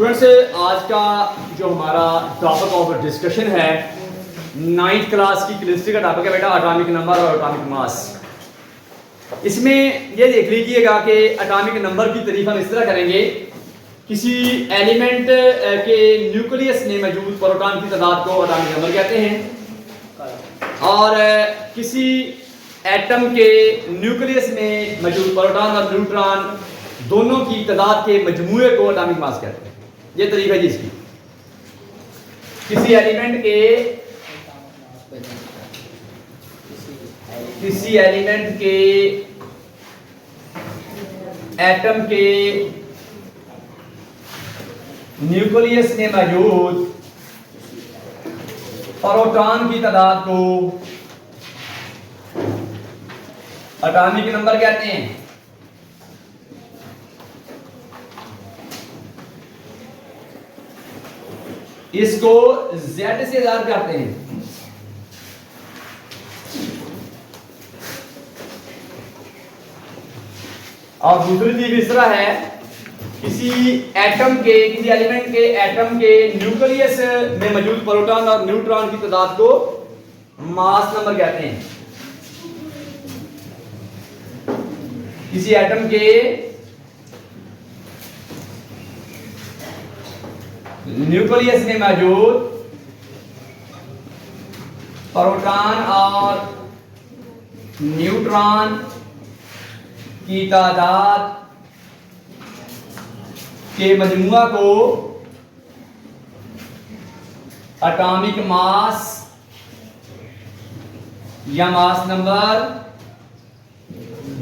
Students, आज का जो हमारा टॉपिक ऑफ डिस्कशन है 9th क्लास की केमिस्ट्री का टॉपिक है बेटा एटॉमिक नंबर और एटॉमिक मास। इसमें ये देख लीजिएगा कि एटॉमिक नंबर की तारीफ हम इस तरह करेंगे, किसी एलिमेंट के न्यूक्लियस में मौजूद प्रोटॉन की तादाद को एटॉमिक नंबर कहते हैं, और किसी एटम के न्यूक्लियस में मौजूद प्रोटॉन और न्यूट्रॉन दोनों की तादाद के मजमूए को एटॉमिक मास कहते हैं। ये तरीका है जी इसकी। किसी एलिमेंट के एटम के न्यूक्लियस में मौजूद प्रोटॉन की तादाद को एटॉमिक नंबर कहते हैं। इसको Z से ज़ाहिर करते हैं। और दूसरी चीज इस तरह है, किसी एलिमेंट के एटम के न्यूक्लियस में मौजूद प्रोटॉन और न्यूट्रॉन की तादाद को मास नंबर कहते हैं। किसी एटम के न्यूक्लियस में मौजूद प्रोटॉन और न्यूट्रॉन की तादाद के मजमुआ को एटॉमिक मास या मास नंबर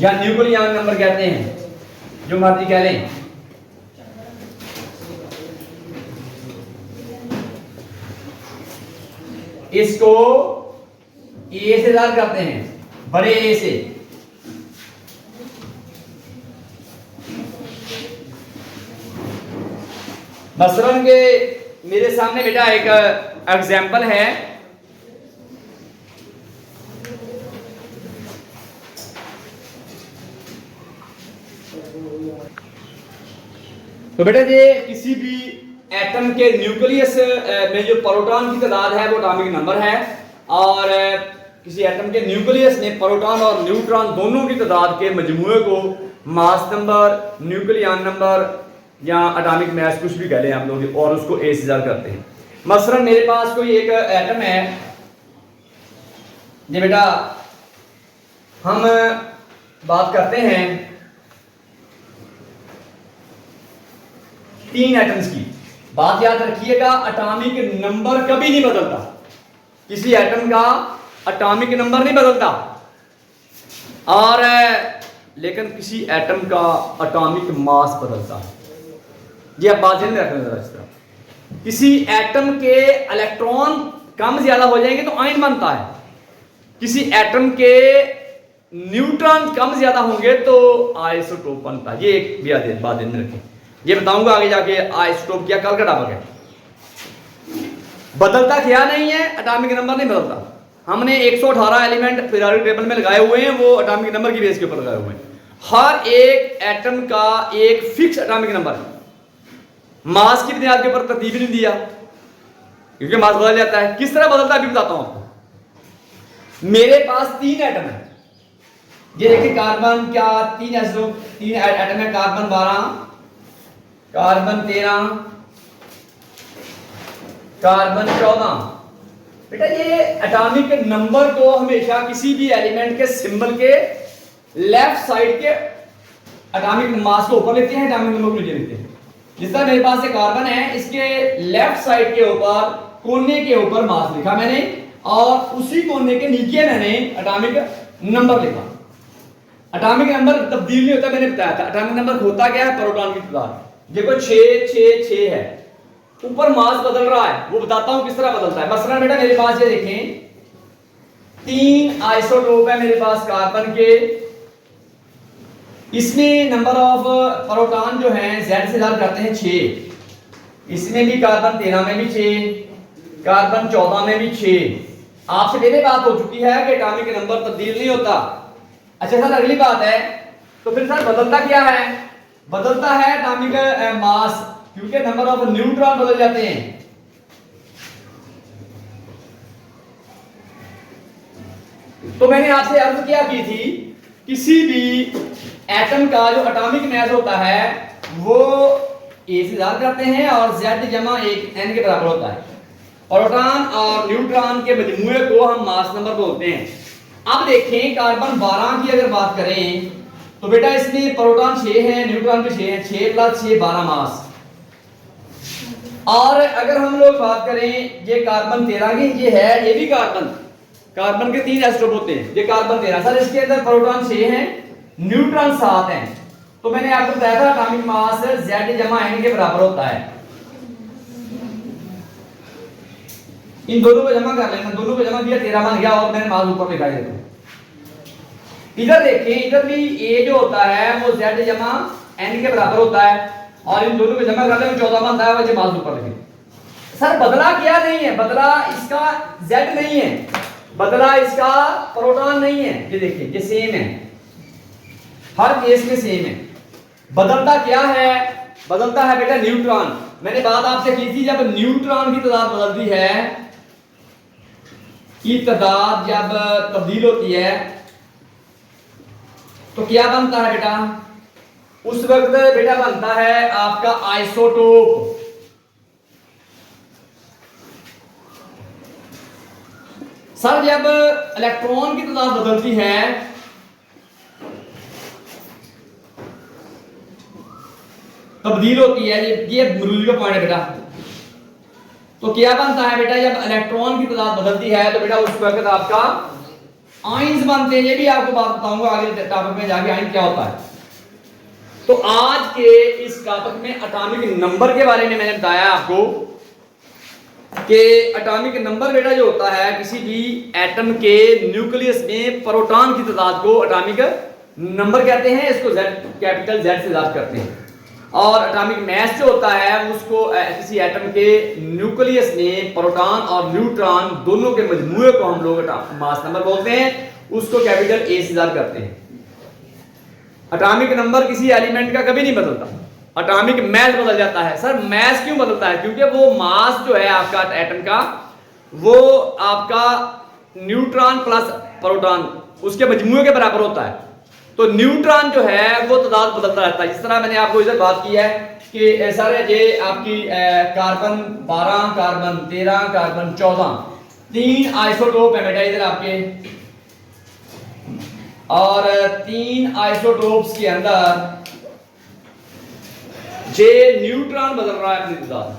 या न्यूक्लियन नंबर कहते हैं, जो मर्जी कह लें। इसको ए से ज़ाहिर करते हैं, बड़े ए से। मसलन के मेरे सामने बेटा एक एग्जाम्पल है। तो बेटा ये किसी भी एटम के न्यूक्लियस में जो प्रोटॉन की तादाद है वो एटॉमिक नंबर है, और किसी एटम के न्यूक्लियस में प्रोटॉन और न्यूट्रॉन दोनों की तादाद के मजमूए को मास नंबर, न्यूक्लियन नंबर या एटॉमिक मास कुछ भी कह लें आप लोग, और उसको ए से ज़ाहिर करते हैं। मसलन मेरे पास कोई एक एटम है, ये बेटा हम बात करते हैं 3 एटम्स की। बात याद रखिएगा, एटॉमिक नंबर कभी नहीं बदलता। किसी एटम का एटॉमिक नंबर नहीं बदलता, और लेकिन किसी एटम का एटॉमिक मास बदलता है। ये आप बात ध्यान रखना जरा। इस तरह किसी एटम के इलेक्ट्रॉन कम ज्यादा हो जाएंगे तो आयन बनता है, किसी एटम के न्यूट्रॉन कम ज्यादा होंगे तो आइसोटोप बनता है। ये एक बात ध्यान में रखें, ये बताऊंगा आगे जाके। आइसोटोप क्या कल का टॉपिक है। बदलता क्या नहीं है, एटॉमिक नंबर नहीं बदलता। हमने 118 एलिमेंट पीरियोडिक टेबल में लगाए हुए हैं, वो एटॉमिक नंबर की बेस के ऊपर लगाए हुए हैं। हर एक एटम का एक फिक्स एटॉमिक नंबर है। मास की बुनियाद के ऊपर तरतीब नहीं दिया, क्योंकि मास बदल जाता है। किस तरह बदलता है अभी बताता हूं आपको। मेरे पास 3 एटम है, ये देखिए कार्बन, क्या 3 एटम है, कार्बन 12, कार्बन 13, कार्बन 14। बेटा ये एटॉमिक नंबर को हमेशा किसी भी एलिमेंट के सिंबल के लेफ्ट साइड के एटॉमिक मास को ऊपर लेते हैं, एटॉमिक नंबर को नीचे लेते हैं। जिस तरह मेरे पास एक कार्बन है, इसके लेफ्ट साइड के ऊपर कोने के ऊपर मास लिखा मैंने, और उसी कोने के नीचे मैंने एटॉमिक नंबर लिखा। एटॉमिक नंबर तब्दील नहीं होता, मैंने बताया था। एटॉमिक नंबर होता क्या है, प्रोटॉन की तादाद। देखो 6 6 6 है, ऊपर मास बदल रहा है, वो बताता हूं किस तरह बदलता है। मसलन बेटा मेरे पास ये देखें 3 आइसोटोप है मेरे पास कार्बन के। इसमें नंबर ऑफ प्रोटॉन जो हैं Z से ज़ाहिर करते हैं 6। इसमें भी कार्बन 13 में भी 6, कार्बन 14 में भी 6। आपसे पहले बात हो चुकी है कि एटॉमिक नंबर तब्दील नहीं होता। अच्छा सर अगली बात है, तो फिर सर बदलता क्या है? बदलता है एटॉमिक मास। क्योंकि नंबर ऑफ न्यूट्रॉन बदल जाते हैं। तो मैंने आपसे अर्ज क्या की थी, किसी भी एटम का जो एटॉमिक मास होता है वो ए से ज़्यादा करते हैं और Z जमा एक n के बराबर होता है। प्रोटॉन और न्यूट्रॉन के मजमूए को हम मास नंबर बोलते हैं। अब देखें कार्बन 12 की अगर बात करें तो बेटा इसमें प्रोटॉन 6 है, न्यूट्रॉन भी 6 है, 6 + 6 12 मास। और अगर हम लोग बात करें ये कार्बन 13 की, ये है, ये भी कार्बन के 3 एस्टोप होते हैं, ये कार्बन 13। सर इसके अंदर प्रोटॉन 6 हैं, न्यूट्रॉन 7 हैं। तो मैंने आपको बताया था एटॉमिक मास Z जमा n के बराबर होता है। इन दोनों को जमा कर लेना, दोनों को जमा किया 13 बन गया और मैंने मास ऊपर लिखा है। इधर देखिए, इधर भी A जो होता है वो Z जमा n के बराबर होता है और इन दोनों को जमा कर लें 14 बनता है, वजह मास ऊपर लिखे। सर बदला क्या नहीं है, बदला इसका Z नहीं है, बदला इसका प्रोटॉन नहीं है। ये देखिए ये सेम है, हर केस में सेम है। बदलता क्या है, बदलता है बेटा न्यूट्रॉन। मैंने बात आपसे की थी, जब न्यूट्रॉन की तादाद बदलती है, की तादाद जब तब्दील होती है तो क्या बनता है बेटा, उस वक्त बेटा बनता है आपका आइसोटोप। सर जब इलेक्ट्रॉन की तादाद बदलती है तब्दील होती है, ये मरूज का पॉइंट है बेटा, तो क्या बनता है बेटा, जब इलेक्ट्रॉन की तादाद बदलती है तो बेटा उस वक्त आपका आयंस बनते हैं। ये भी आपको बात बताऊंगा आगे टॉपिक में जाके आयन क्या होता है। तो आज के इस टॉपिक में एटॉमिक नंबर के बारे में मैंने बताया आपको कि एटॉमिक नंबर बेटा जो होता है किसी भी एटम के न्यूक्लियस में प्रोटॉन की तादाद को एटॉमिक नंबर कहते हैं। इसको कैपिटल Z से याद करते हैं। और एटॉमिक मास जो होता है उसको किसी एटम के न्यूक्लियस में प्रोटॉन और न्यूट्रॉन दोनों के मजमूए को हम लोग मास नंबर बोलते हैं, उसको कैपिटल A से याद करते हैं। एटॉमिक नंबर किसी एलिमेंट का कभी नहीं बदलता, एटॉमिक मास बदल जाता है। सर मास क्यों बदलता है, क्योंकि वो मास जो है आपका एटम का वो आपका न्यूट्रॉन प्लस प्रोटॉन उसके मजमूए के बराबर होता है। तो न्यूट्रॉन जो है वो तादाद बदलता रहता है। जिस तरह मैंने आपको इधर बात की है कि सर ये आपकी कार्बन 12, कार्बन 13, कार्बन 14 3 आइसोटोप है बेटा इधर आपके, और 3 आइसोटोप्स के अंदर जे न्यूट्रॉन बदल रहा है अपनी तादाद।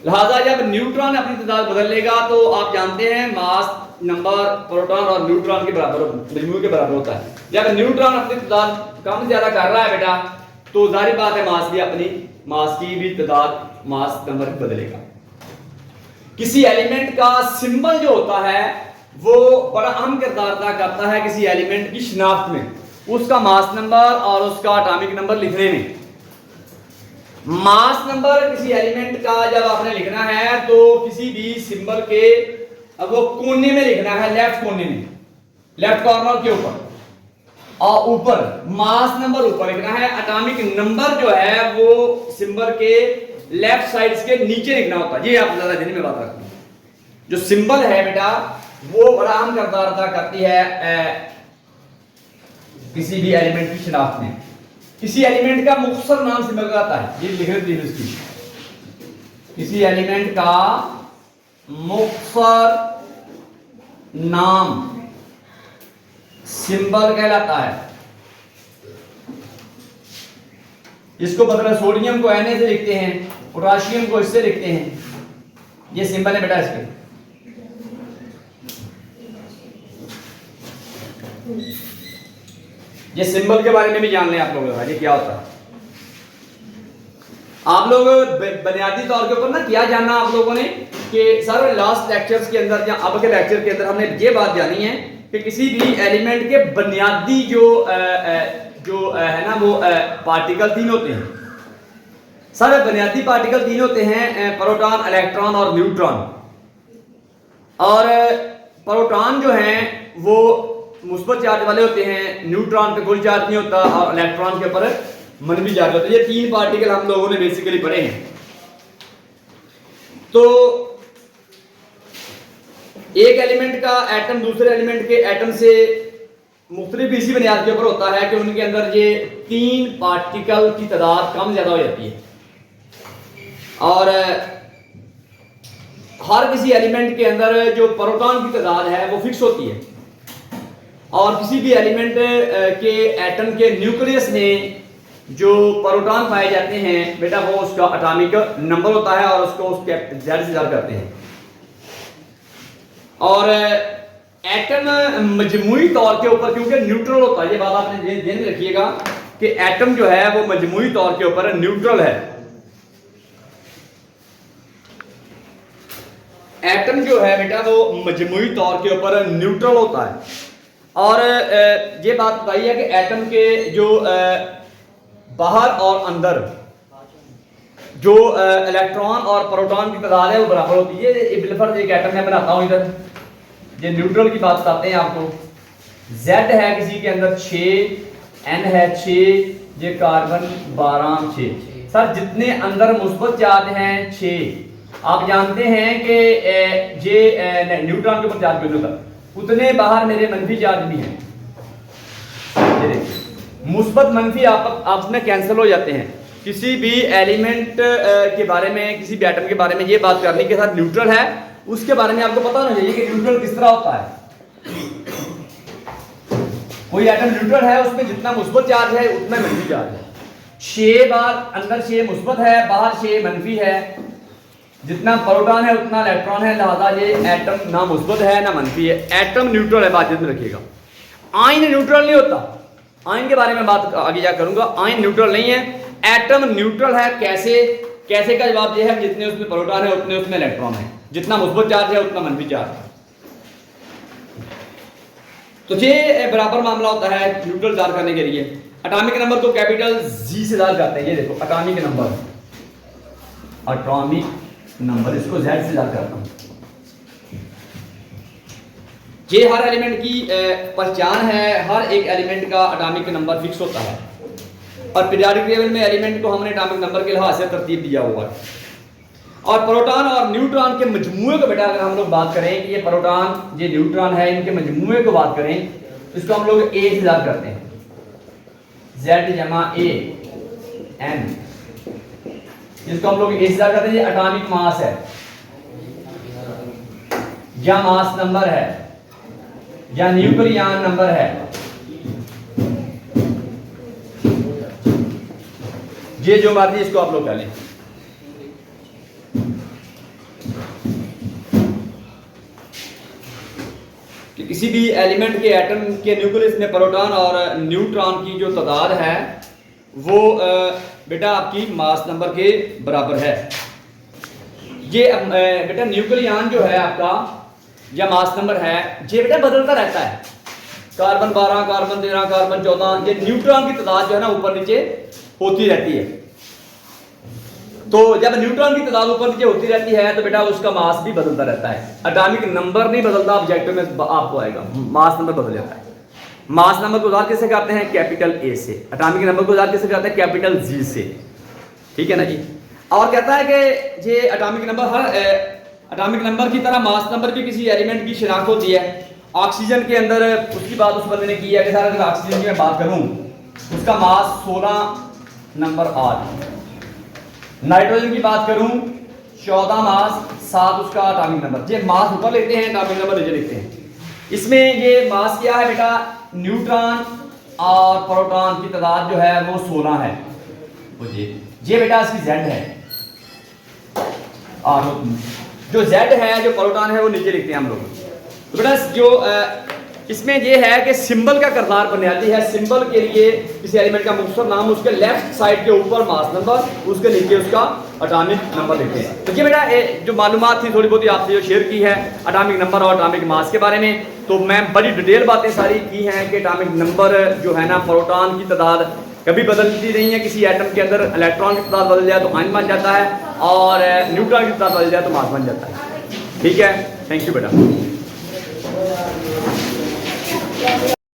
लिहाजा जब न्यूट्रॉन अपनी तादाद बदल लेगा तो आप जानते हैं मास नंबर प्रोटॉन और न्यूट्रॉन के बराबर मजमूए के बराबर होता है। जब न्यूट्रॉन अपनी तादाद कम ज्यादा कर रहा है बेटा तो जाहिर बात है मास भी अपनी मास की भी तादाद मास नंबर बदलेगा। किसी एलिमेंट का सिंबल जो होता है वो बड़ा अहम किरदार अदा करता है किसी एलिमेंट की शिनाख्त में, उसका मास नंबर और उसका एटॉमिक नंबर लिखने में। मास नंबर किसी एलिमेंट का जब आपने लिखना है तो किसी भी सिंबल के अब वो कोने में लिखना है, लेफ्ट कोने में, लेफ्ट कॉर्नर के ऊपर, और ऊपर मास नंबर ऊपर लिखना है। एटॉमिक नंबर जो है वो सिंबल के लेफ्ट साइड के नीचे लिखना होता है। ये आप ज्यादा ध्यान में बात रखना। जो सिंबल है बेटा वो बड़ा अहम किरदार अदा करती है किसी भी एलिमेंट की शिनाख्त में। किसी एलिमेंट का मुख्तसर नाम सिंबल का आता है, ये लिख रहे थे। किसी एलिमेंट का मुख्तसर नाम सिंबल कहलाता है। इसको बदला सोडियम को Na से लिखते हैं, पोटाशियम को इससे लिखते हैं। ये सिंबल है बेटा इसके। ये सिंबल के बारे में भी जान लें आप लोग, ये क्या होता है। आप लोग बुनियादी तौर के ऊपर ना क्या जानना आप लोगों ने कि सर लास्ट लेक्चर्स के अंदर या अब के लेक्चर के अंदर हमने ये बात जानी है कि किसी भी एलिमेंट के बुनियादी जो है ना वो पार्टिकल 3 होते हैं। सर बुनियादी पार्टिकल 3 होते हैं, प्रोटॉन, इलेक्ट्रॉन और न्यूट्रॉन। और प्रोटॉन जो हैं वो मुस्बत चार्ज वाले होते हैं, न्यूट्रॉन पे कोई चार्ज नहीं होता, और इलेक्ट्रॉन के ऊपर मनफी चार्ज होता है। ये 3 पार्टिकल हम लोगों ने बेसिकली पढ़े हैं। तो एक एलिमेंट का एटम दूसरे एलिमेंट के एटम से मुख्तलिफ इसी बुनियाद के ऊपर होता है कि उनके अंदर ये 3 पार्टिकल की तादाद कम ज्यादा हो जाती है। और हर किसी एलिमेंट के अंदर जो प्रोटॉन की तादाद है वो फिक्स होती है, और किसी भी एलिमेंट के एटम के न्यूक्लियस में जो प्रोटॉन पाए जाते हैं बेटा वो उसका एटॉमिक नंबर होता है, और उसको उसके Z से ज़ाहिर करते हैं। और एटम मजमूई तौर के ऊपर क्योंकि न्यूट्रल होता है, ये बात आपने ध्यान में रखिएगा कि एटम जो है वो मजमूई तौर के ऊपर न्यूट्रल है। एटम जो है बेटा वो मजमूई तौर के ऊपर न्यूट्रल होता है। और ये बात बताइए कि एटम के जो बाहर और अंदर जो इलेक्ट्रॉन और प्रोटॉन की तादाद है वो बराबर होती है। बिलफर्ज एक एटम मैं बनाता हूँ, इधर ये न्यूट्रल की बात बताते हैं आपको। Z है किसी के अंदर 6, N है 6, ये कार्बन 12 6। सर जितने अंदर मुस्बत चार्ज हैं 6, आप जानते हैं कि ये न्यूट्रॉन के ऊपर चार्ज क्यों होता है, उतने बाहर मेरे मनफी चार्ज भी हैं। ये देखिए मुस्बत मनफी आपस में कैंसिल हो जाते हैं। किसी भी एलिमेंट के बारे में, किसी भी एटम के बारे में ये बात करने के साथ न्यूट्रल है उसके बारे में आपको पता होना चाहिए कि न्यूट्रल किस तरह होता है। कोई एटम न्यूट्रल है उसमें जितना मुस्बत चार्ज है उतना मनफी चार्ज है। 6 बार अंदर 6 मुस्बत है, बाहर 6 मनफी है। जितना प्रोटॉन है उतना इलेक्ट्रॉन है, लिहाजा ये एटम ना मुस्बत है ना मनफी है। एटम न्यूट्रल है, बात में रखिएगा। आयन न्यूट्रल नहीं होता, आयन के बारे में बात आगे जा करूंगा। आयन न्यूट्रल नहीं है, एटम न्यूट्रल है। कैसे का जवाब यह है जितने उसमें प्रोटॉन है उतने उसमें इलेक्ट्रॉन है, जितना मुस्बत चार्ज है उतना मनफी चार्ज है। तो ये बराबर मामला होता है न्यूट्रल जार करने के लिए। एटॉमिक नंबर को कैपिटल G से जार करते हैं। ये देखो एटॉमिक नंबर, एटॉमिक नंबर इसको Z से जार करता हूं। ये हर एलिमेंट की पहचान है, हर एक एलिमेंट का एटॉमिक नंबर फिक्स होता है, और पीरियोडिक टेबल में एलिमेंट को हमने एटॉमिक नंबर के लिहाज से तरतीब दिया हुआ है। और प्रोटॉन और न्यूट्रॉन के मजमूए को बेटा अगर हम लोग बात करें कि ये प्रोटॉन ये न्यूट्रॉन है, इनके मजमूए को बात करें तो इसको हम लोग A से जार करते हैं। Z जमा A N, जिसको हम लोग A से जार करते हैं। ये एटॉमिक मास है या मास नंबर है या न्यूक्लियन नंबर है। ये जो मर्जी इसको आप लोग कह लें। कि किसी भी एलिमेंट के एटम के न्यूक्लियस में प्रोटॉन और न्यूट्रॉन की जो तादाद है वो बेटा आपकी मास नंबर के बराबर है। ये बेटा न्यूक्लियन जो है आपका या मास नंबर है ये बेटा बदलता रहता है। कार्बन 12, कार्बन 13, कार्बन 14, ये न्यूट्रॉन की तादाद जो है ना ऊपर नीचे होती रहती है। तो जब न्यूट्रॉन की तादाद ऊपर नीचे होती रहती है तो बेटा उसका मास भी बदलता रहता है। एटॉमिक नंबर नहीं बदलता, ऑब्जेक्टिव में आपको आएगा मास नंबर बदल जाता है। मास नंबर को ज़ाहिर कैसे करते हैं? कैपिटल A से। एटॉमिक नंबर को ज़ाहिर कैसे करते हैं? कैपिटल G से। ठीक है ना जी। और कहता है कि ये एटॉमिक नंबर हर एटॉमिक नंबर की तरह मास नंबर भी किसी एलिमेंट की शिनाख्त होती है। ऑक्सीजन के अंदर उसकी बात उस बंदे ने की है कि सर अगर ऑक्सीजन की मैं बात करूं उसका मास 16 नंबर 8, नाइट्रोजन की बात करूं 14 मास 7 उसका एटॉमिक नंबर। ये मास ऊपर लेते हैं, एटॉमिक नंबर नीचे लिखते हैं। इसमें ये मास क्या है बेटा? न्यूट्रॉन और प्रोटॉन की तादाद जो है वो 16 है। ये बेटा इसकी Z है, और जो Z है जो प्रोटॉन है वो नीचे लिखते हैं हम लोग। तो बेटा जो इसमें ये है कि सिंबल का किरदार बुनियादी है। सिंबल के लिए किसी एलिमेंट का मुख्तसर नाम, उसके लेफ्ट साइड के ऊपर मास नंबर, उसके नीचे उसका एटॉमिक नंबर लिखते हैं। तो ये बेटा जो मालूमात थी थोड़ी बहुत ही आपसे जो शेयर की है एटॉमिक नंबर और एटॉमिक मास के बारे में, तो मैं बड़ी डिटेल बातें सारी की हैं कि एटॉमिक नंबर जो है ना प्रोटॉन की तादाद कभी बदलती नहीं है। किसी एटम के अंदर इलेक्ट्रॉन की तादाद बदल जाए तो आयन बन जाता है, और न्यूट्रॉन की तादाद बदल जाए तो मास बन जाता है। ठीक है, थैंक यू बेटा।